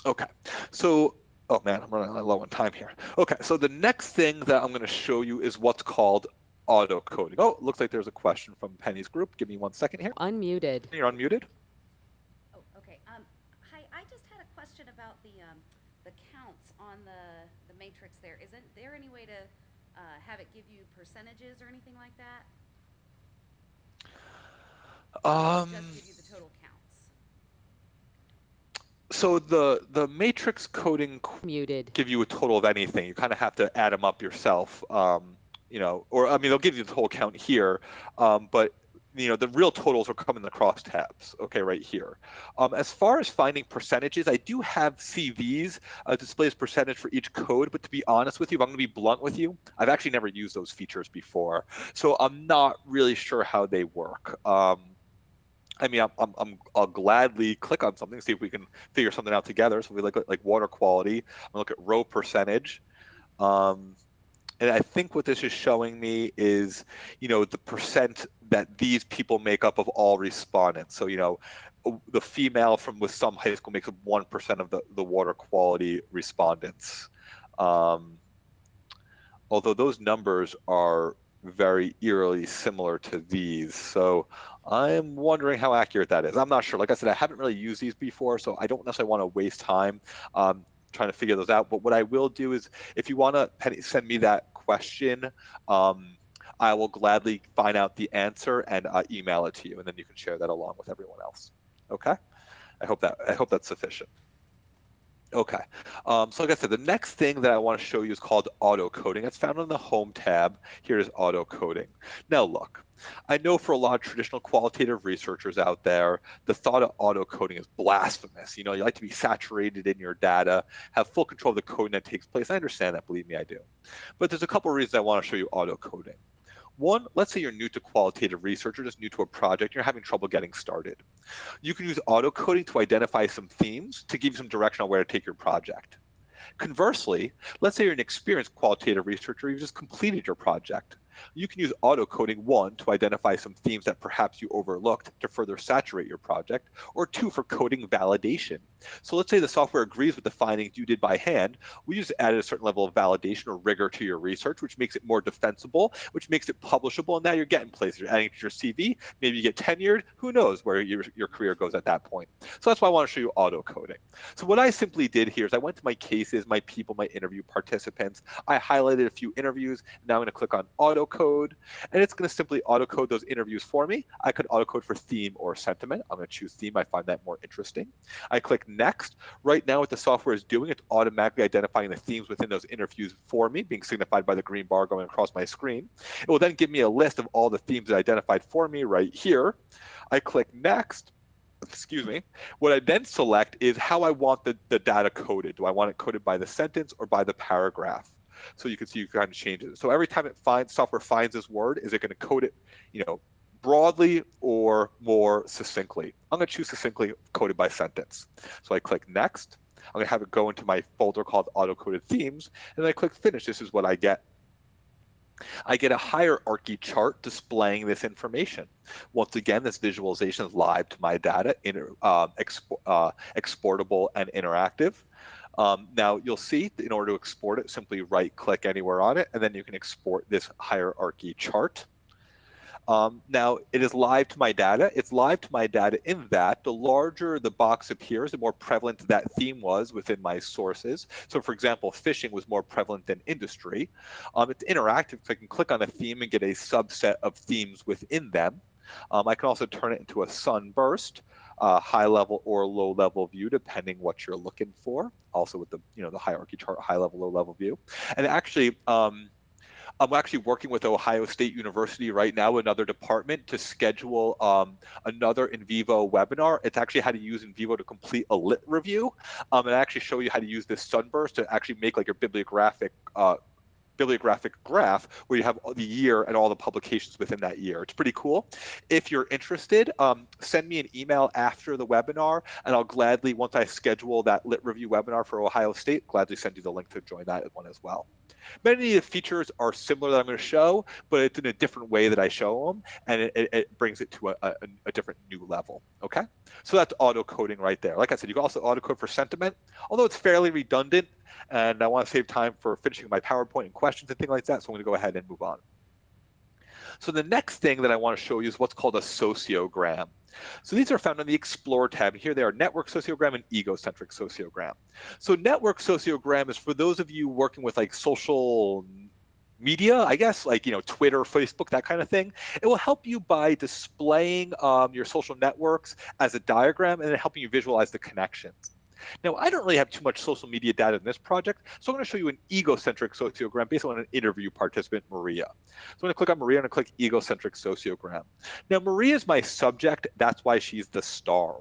Okay. So, oh man, I'm running low on time here. Okay. So the next thing that I'm going to show you is what's called auto coding. Oh, it looks like there's a question from Penny's group. Give me 1 second here. Unmuted. You're unmuted. Oh, okay. Hi, I just had a question about the counts on the matrix there. Isn't there any way to have it give you percentages or anything like that? Or does it just give you the total counts? So the matrix coding Muted. give you a total of anything. You kind of have to add them up yourself. Or I mean, they'll give you the whole count here, but the real totals will come in the crosstabs. Okay, right here. As far as finding percentages, I do have CVs displays percentage for each code. But to be honest with you, if I'm going to be blunt with you, I've actually never used those features before, so I'm not really sure how they work. I mean, I'll gladly click on something, see if we can figure something out together. So we look at like water quality. I'm gonna look at row percentage. And I think what this is showing me is, the percent that these people make up of all respondents. So, the female with some high school makes up 1% of the water quality respondents. Although those numbers are very eerily similar to these. So I'm wondering how accurate that is. I'm not sure. Like I said, I haven't really used these before, so I don't necessarily want to waste time trying to figure those out. But what I will do is, if you want to send me that question, I will gladly find out the answer and email it to you, and then you can share that along with everyone else. Okay? I hope that's sufficient. Okay, so like I said, the next thing that I want to show you is called auto coding. It's found on the Home tab. Here is auto coding. Now look, I know for a lot of traditional qualitative researchers out there, the thought of auto coding is blasphemous. You like to be saturated in your data, have full control of the coding that takes place. I understand that, believe me, I do. But there's a couple of reasons I want to show you auto coding. One, let's say you're new to qualitative research or just new to a project, and you're having trouble getting started. You can use auto coding to identify some themes to give you some direction on where to take your project. Conversely, let's say you're an experienced qualitative researcher, you've just completed your project. You can use auto coding, one, to identify some themes that perhaps you overlooked to further saturate your project, or two, for coding validation. So let's say the software agrees with the findings you did by hand. We just added a certain level of validation or rigor to your research, which makes it more defensible, which makes it publishable, and now you're getting places. You're adding it to your CV, maybe you get tenured, who knows where your career goes at that point. So that's why I want to show you auto coding. So what I simply did here is I went to my cases, my people, my interview participants. I highlighted a few interviews. Now I'm going to click on auto code, and it's going to simply auto code those interviews for me. I could auto code for theme or sentiment. I'm going to choose theme. I find that more interesting. I click next. Right now, what the software is doing, it's automatically identifying the themes within those interviews for me, being signified by the green bar going across my screen. It will then give me a list of all the themes that identified for me right here. I click next. Excuse me. What I then select is how I want the data coded. Do I want it coded by the sentence or by the paragraph? So you can see you can kind of change it. So every time software finds this word, is it going to code it, broadly or more succinctly? I'm going to choose succinctly, coded by sentence. So I click next. I'm going to have it go into my folder called auto-coded themes, and then I click finish. This is what I get. I get a hierarchy chart displaying this information. Once again, this visualization is live to my data, exportable and interactive. Now you'll see, in order to export it, simply right click anywhere on it, and then you can export this hierarchy chart. Now it is live to my data. It's live to my data in that the larger the box appears, the more prevalent that theme was within my sources. So for example, fishing was more prevalent than industry. It's interactive, so I can click on a theme and get a subset of themes within them. I can also turn it into a sunburst. high level or low level view, depending what you're looking for. Also with the, the hierarchy chart, high level, low level view. And actually, I'm actually working with Ohio State University right now, another department, to schedule another NVivo webinar. It's actually how to use NVivo to complete a lit review, and I actually show you how to use this sunburst to actually make like your bibliographic graph where you have the year and all the publications within that year. It's pretty cool. If you're interested, send me an email after the webinar, and I'll gladly, once I schedule that lit review webinar for Ohio State, gladly send you the link to join that one as well. Many of the features are similar that I'm going to show, but it's in a different way that I show them, and it brings it to a different new level. Okay, so that's auto coding right there. Like I said, you can also auto code for sentiment, although it's fairly redundant, and I want to save time for finishing my PowerPoint and questions and things like that, so I'm going to go ahead and move on. So the next thing that I want to show you is what's called a sociogram. So these are found on the Explore tab. Here they are: network sociogram and egocentric sociogram. So network sociogram is for those of you working with like social media, I guess, like, Twitter, Facebook, that kind of thing. It will help you by displaying your social networks as a diagram and then helping you visualize the connections. Now, I don't really have too much social media data in this project, so I'm going to show you an egocentric sociogram based on an interview participant, Maria. So I'm going to click on Maria and I'm going to click egocentric sociogram. Now, Maria is my subject. That's why she's the star.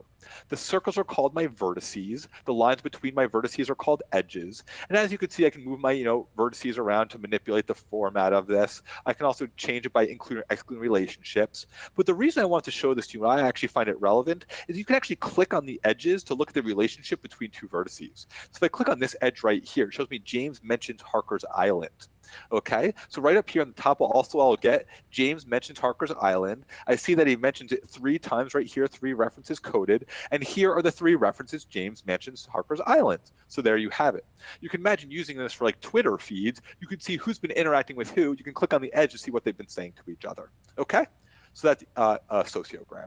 The circles are called my vertices. The lines between my vertices are called edges. And as you can see, I can move my vertices around to manipulate the format of this. I can also change it by including or excluding relationships. But the reason I want to show this to you, and I actually find it relevant, is you can actually click on the edges to look at the relationship between two vertices. So if I click on this edge right here, it shows me James mentions Harker's Island. Okay, so right up here on the top, also I'll get James mentions Harker's Island. I see that he mentions it 3 times right here, 3 references coded, and here are the 3 references James mentions Harker's Island. So there you have it. You can imagine using this for like Twitter feeds. You can see who's been interacting with who. You can click on the edge to see what they've been saying to each other. Okay, so that's a sociogram.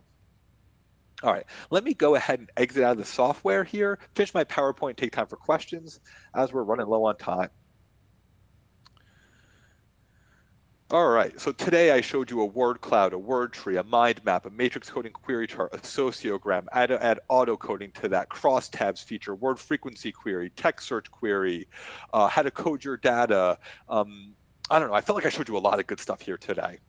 All right, let me go ahead and exit out of the software here, finish my PowerPoint, take time for questions as we're running low on time. All right, so today I showed you a word cloud, a word tree, a mind map, a matrix coding query chart, a sociogram, add auto coding to that, cross tabs feature, word frequency query, text search query, how to code your data. I don't know, I felt like I showed you a lot of good stuff here today.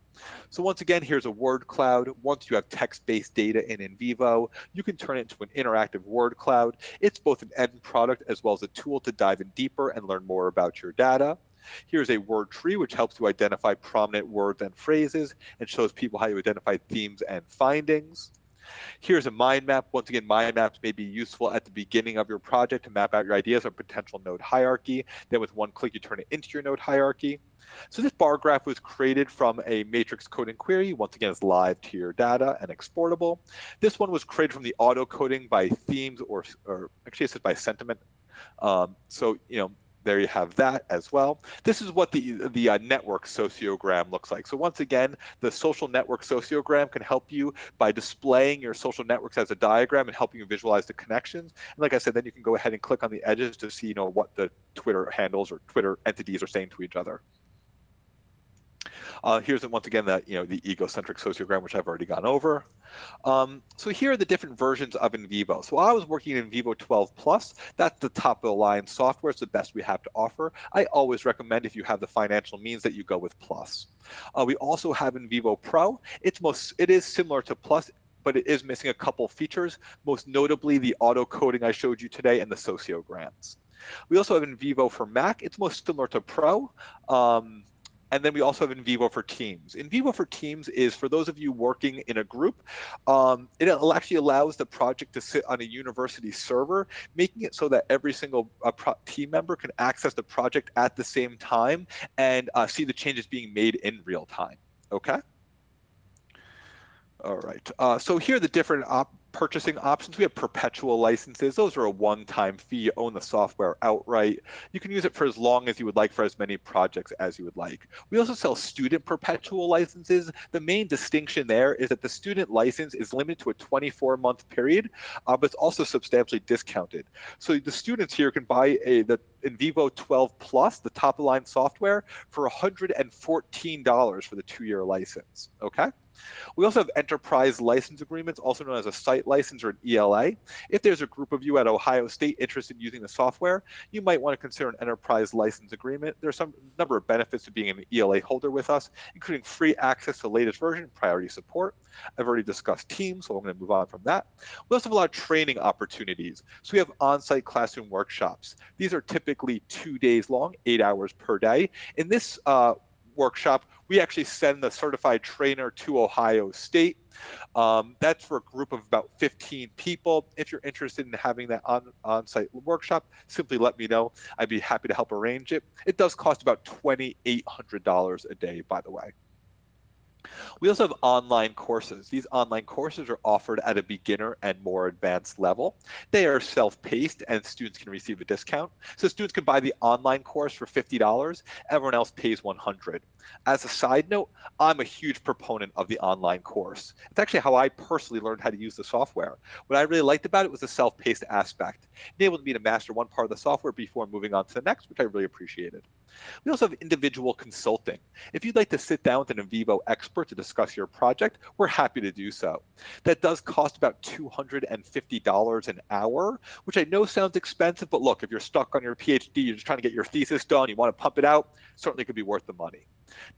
So once again, here's a word cloud. Once you have text-based data in NVivo, you can turn it into an interactive word cloud. It's both an end product as well as a tool to dive in deeper and learn more about your data. Here's a word tree, which helps you identify prominent words and phrases and shows people how you identify themes and findings. Here's a mind map. Once again, mind maps may be useful at the beginning of your project to map out your ideas or potential node hierarchy. Then with one click, you turn it into your node hierarchy. So this bar graph was created from a matrix coding query. Once again, it's live to your data and exportable. This one was created from the auto coding by themes or actually it says by sentiment. So, there you have that as well. This is what the network sociogram looks like. So once again, the social network sociogram can help you by displaying your social networks as a diagram and helping you visualize the connections. And like I said, then you can go ahead and click on the edges to see, what the Twitter handles or Twitter entities are saying to each other. Here's once again the egocentric sociogram, which I've already gone over. So here are the different versions of NVivo. So I was working in NVivo 12 Plus. That's the top of the line software. It's the best we have to offer. I always recommend, if you have the financial means, that you go with Plus. We also have NVivo Pro. It is similar to Plus, but it is missing a couple features, most notably the auto coding I showed you today and the sociograms. We also have NVivo for Mac. It's most similar to Pro. And then we also have NVivo for Teams. NVivo for Teams is for those of you working in a group. It actually allows the project to sit on a university server, making it so that every single team member can access the project at the same time and see the changes being made in real time. Okay? All right. So here are the different purchasing options. We have perpetual licenses. Those are a one-time fee. You own the software outright. You can use it for as long as you would like for as many projects as you would like. We also sell student perpetual licenses. The main distinction there is that the student license is limited to a 24-month period, but it's also substantially discounted. So the students here can buy the NVivo 12 Plus, the top-of-the-line software, for $114 for the 2-year license. Okay? We also have enterprise license agreements, also known as a site license or an ELA. If there's a group of you at Ohio State interested in using the software, you might want to consider an enterprise license agreement. There's some number of benefits to being an ELA holder with us, including free access to the latest version, priority support. I've already discussed Teams, so I'm going to move on from that. We also have a lot of training opportunities. So we have on-site classroom workshops. These are typically 2 days long, 8 hours per day. In this workshop, we actually send the certified trainer to Ohio State. That's for a group of about 15 people. If you're interested in having that on-site workshop, simply let me know. I'd be happy to help arrange it. It does cost about $2,800 a day, by the way. We also have online courses. These online courses are offered at a beginner and more advanced level. They are self-paced and students can receive a discount. So students can buy the online course for $50. Everyone else pays $100. As a side note, I'm a huge proponent of the online course. It's actually how I personally learned how to use the software. What I really liked about it was the self-paced aspect. It enabled me to master one part of the software before moving on to the next, which I really appreciated. We also have individual consulting. If you'd like to sit down with an NVivo expert to discuss your project, we're happy to do so. That does cost about $250 an hour, which I know sounds expensive, but look, if you're stuck on your PhD, you're just trying to get your thesis done, you want to pump it out, certainly could be worth the money.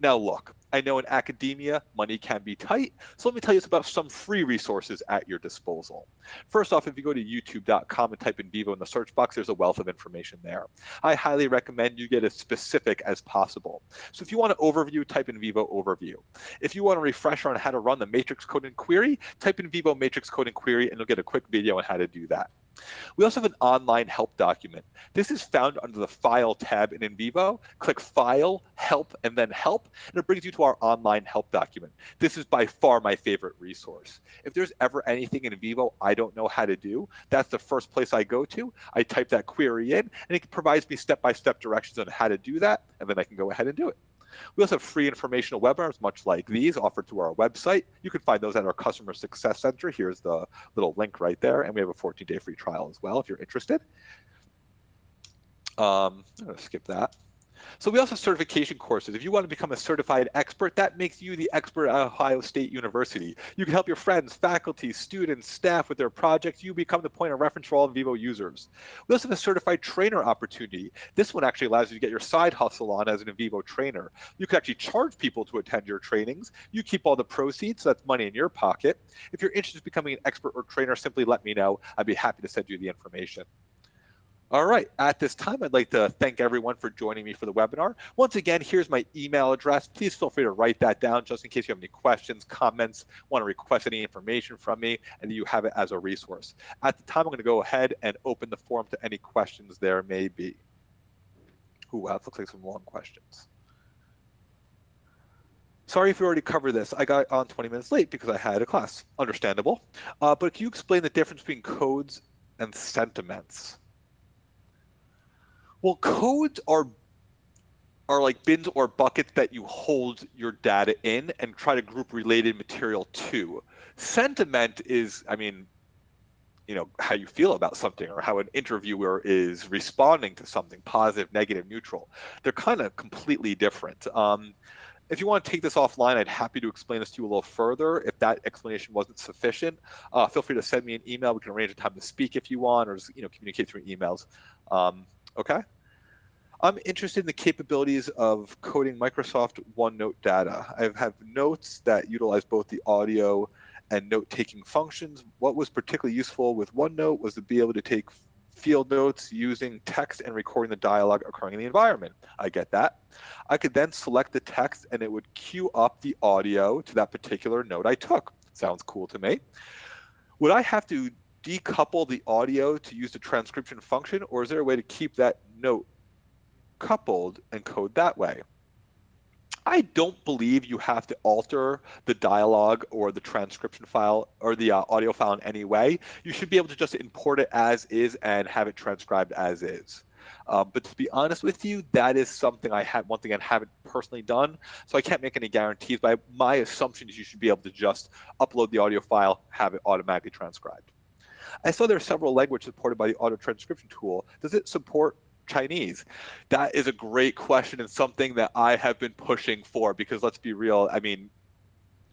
Now look, I know in academia, money can be tight, so let me tell you about some free resources at your disposal. First off, if you go to youtube.com and type in NVivo in the search box, there's a wealth of information there. I highly recommend you get as specific as possible. So if you want an overview, type in NVivo overview. If you want a refresher on how to run the matrix code and query, type in NVivo matrix code and query and you'll get a quick video on how to do that. We also have an online help document. This is found under the File tab in NVivo. Click File, Help, and then Help, and it brings you to our online help document. This is by far my favorite resource. If there's ever anything in NVivo I don't know how to do, that's the first place I go to. I type that query in, and it provides me step-by-step directions on how to do that, and then I can go ahead and do it. We also have free informational webinars, much like these, offered to our website. You can find those at our Customer Success Center. Here's the little link right there. And we have a 14-day free trial as well if you're interested. I'm going to skip that. So we also have certification courses. If you want to become a certified expert, that makes you the expert at Ohio State University. You can help your friends, faculty, students, staff with their projects. You become the point of reference for all NVivo users. We also have a certified trainer opportunity. This one actually allows you to get your side hustle on as an NVivo trainer. You can actually charge people to attend your trainings. You keep all the proceeds, so that's money in your pocket. If you're interested in becoming an expert or trainer, simply let me know. I'd be happy to send you the information. All right, at this time, I'd like to thank everyone for joining me for the webinar. Once again, here's my email address. Please feel free to write that down just in case you have any questions, comments, want to request any information from me, and you have it as a resource. At the time, I'm going to go ahead and open the forum to any questions there may be. Ooh, wow, it looks like some long questions. Sorry if we already covered this. I got on 20 minutes late because I had a class. Understandable. But can you explain the difference between codes and sentiments? Well, codes are like bins or buckets that you hold your data in and try to group related material to. Sentiment is, I mean, how you feel about something or how an interviewer is responding to something, positive, negative, neutral. They're kind of completely different. If you want to take this offline, I'd happy to explain this to you a little further. If that explanation wasn't sufficient, feel free to send me an email. We can arrange a time to speak if you want, or communicate through emails. Okay. I'm interested in the capabilities of coding Microsoft OneNote data. I have notes that utilize both the audio and note-taking functions. What was particularly useful with OneNote was to be able to take field notes using text and recording the dialogue occurring in the environment. I get that. I could then select the text and it would queue up the audio to that particular note I took. Sounds cool to me. Would I have to decouple the audio to use the transcription function, or is there a way to keep that note coupled and code that way? I don't believe you have to alter the dialogue or the transcription file or the audio file in any way. You should be able to just import it as is and have it transcribed as is. But to be honest with you, that is something I haven't personally done, so I can't make any guarantees. But my assumption is you should be able to just upload the audio file, have it automatically transcribed. I saw there are several languages supported by the auto transcription tool. Does it support Chinese? That is a great question and something that I have been pushing for, because let's be real, I mean,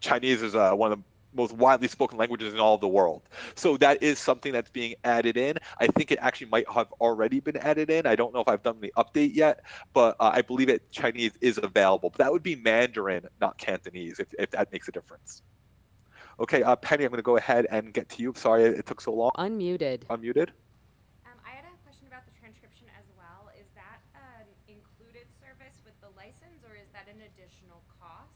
Chinese is one of the most widely spoken languages in all of the world. So that is something that's being added in. I think it actually might have already been added in. I don't know if I've done the update yet, but I believe it Chinese is available. But that would be Mandarin, not Cantonese, if that makes a difference. Okay, Penny, I'm going to go ahead and get to you. Sorry it took so long. Unmuted. Unmuted. I had a question about the transcription as well. Is that an included service with the license, or is that an additional cost?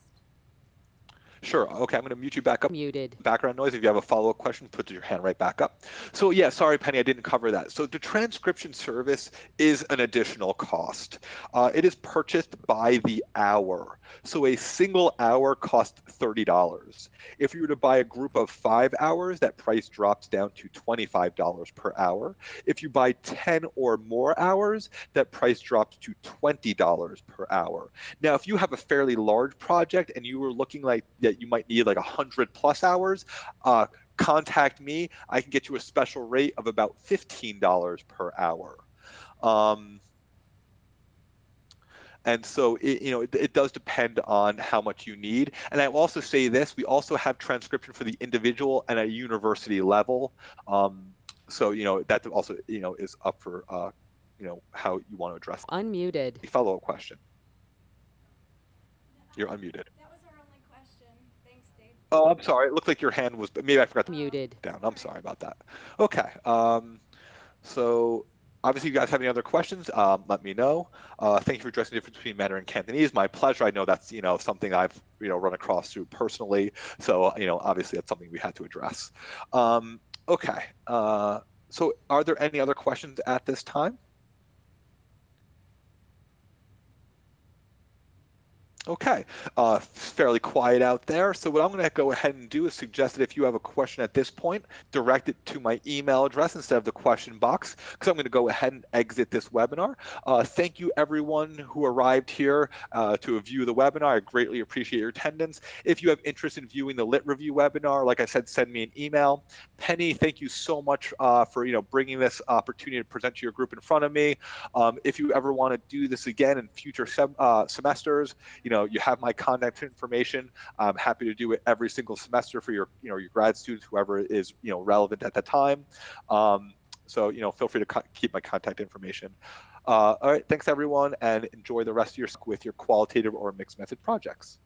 Sure. Okay, I'm going to mute you back up. Muted. Background noise. If you have a follow-up question, put your hand right back up. So yeah, sorry, Penny, I didn't cover that. So the transcription service is an additional cost. It is purchased by the hour. So a single hour costs $30. If you were to buy a group of 5 hours, that price drops down to $25 per hour. If you buy 10 or more hours, that price drops to $20 per hour. Now, if you have a fairly large project and you were looking like that you might need like 100+ hours, contact me. I can get you a special rate of about $15 per hour. Um, and so it does depend on how much you need. And I will also say this: we also have transcription for the individual and a university level. So that also is up for how you want to address Unmuted. a follow-up question. You're unmuted. That was our only question. Thanks, Dave. Oh, I'm sorry. It looked like your hand was, maybe I forgot to Muted. put it down. I'm sorry about that. Okay. So obviously, you guys have any other questions? Let me know. Thank you for addressing the difference between Mandarin and Cantonese. My pleasure. I know that's something I've run across through personally. So obviously that's something we had to address. Okay. So are there any other questions at this time? Okay, fairly quiet out there. So what I'm going to go ahead and do is suggest that if you have a question at this point, direct it to my email address instead of the question box, because I'm going to go ahead and exit this webinar. Thank you everyone who arrived here to view the webinar. I greatly appreciate your attendance. If you have interest in viewing the Lit Review webinar, like I said, send me an email. Penny, thank you so much for bringing this opportunity to present to your group in front of me. If you ever want to do this again in future semesters, you have my contact information. I'm happy to do it every single semester for your grad students, whoever is relevant at the time. So feel free to keep my contact information. All right, thanks everyone, and enjoy the rest of your with your qualitative or mixed method projects.